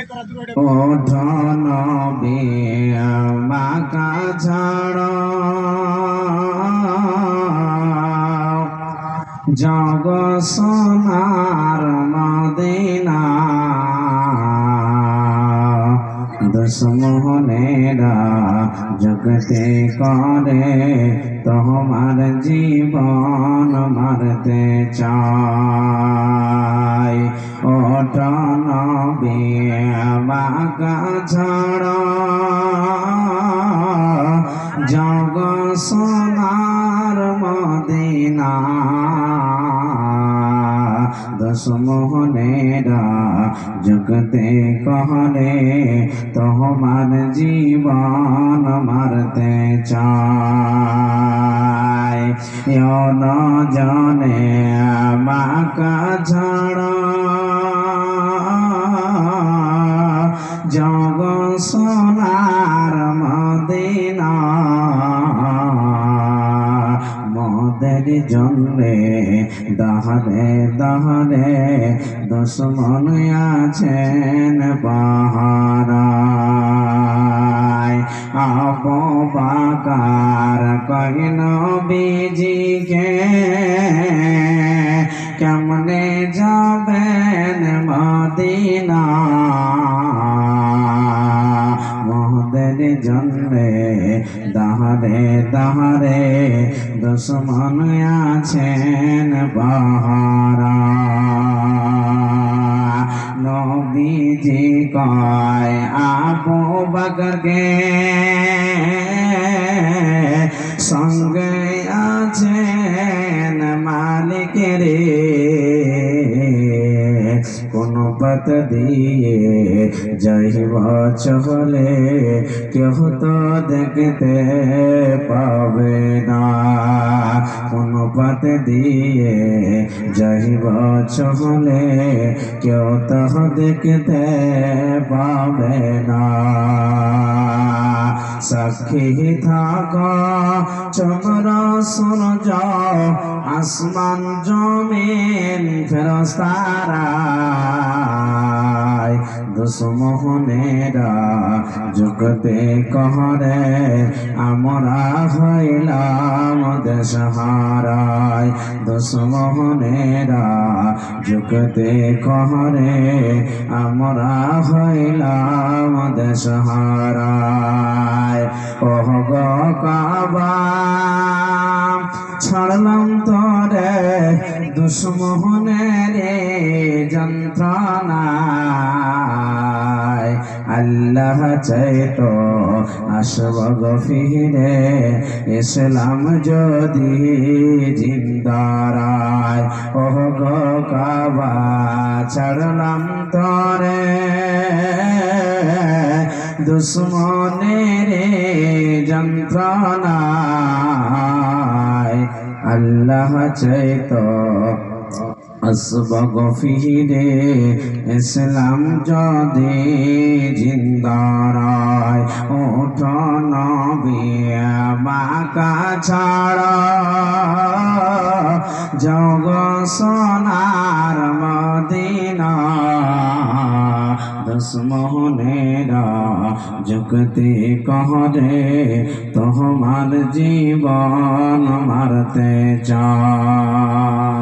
ওঠ নবী মাকা ছাড় জগ সোনার মদিনা দুশ্মনেরা জগতে করে তোমার জীবন মারতে চায় ওঠ নবী মাকা ছাড় জগ সোনার মদিনা দুশ্মনেরা জগতে कहरे তোমার জীবন মারতে চায় ন জানে মাকা ছাড়া জগ সোনার মদিনা মদের জন্যে দাহরে দাহরে দুশ্মন আছেন পাহারায় আবু বকর কহিল নবীজিকে কেমনে যাবেন মদিনা মদের জন্যে দাহরে দাহরে দুশ্মন আছেন পাহারা নবীজি কয় আবু বকরকে সঙ্গে আছেন মালিক রে কোন পথ দিয়ে যাইব চলে কেহ তো দেখতে পাবে না কোন পথ দিয়ে যাইব চলে কেউ তো দেখতে পাবে না সাক্ষী থাক চন্দ্র সূর্য আসমান জমিন ফেরেশতারা দুশ্মনেরা জগতে कहरे আমরা হইলাম দেশহারায় দুশ্মনেরা জগতে कहरे আমরা হইলাম দেশহারায় ওহ গো কাবা ছাড়লাম তোরে দুশ্মনের যন্ত্রণায় আল্লাহ চাইতো আসব ফিরে ইসলাম যদি জিন্দারায় ওহ গো কাবা ছাড়লাম তোরে দুশ্মনের যন্ত্রণায় আল্লাহ চাইতো আসবগ ফিরে ইসলাম যদি জিন্দারায় ওঠ নবী মাকা ছাড়া জগ সোনার মদিনা দুশ্মনেরা জগতে कहरे তোমার জীবন মারতে চায়।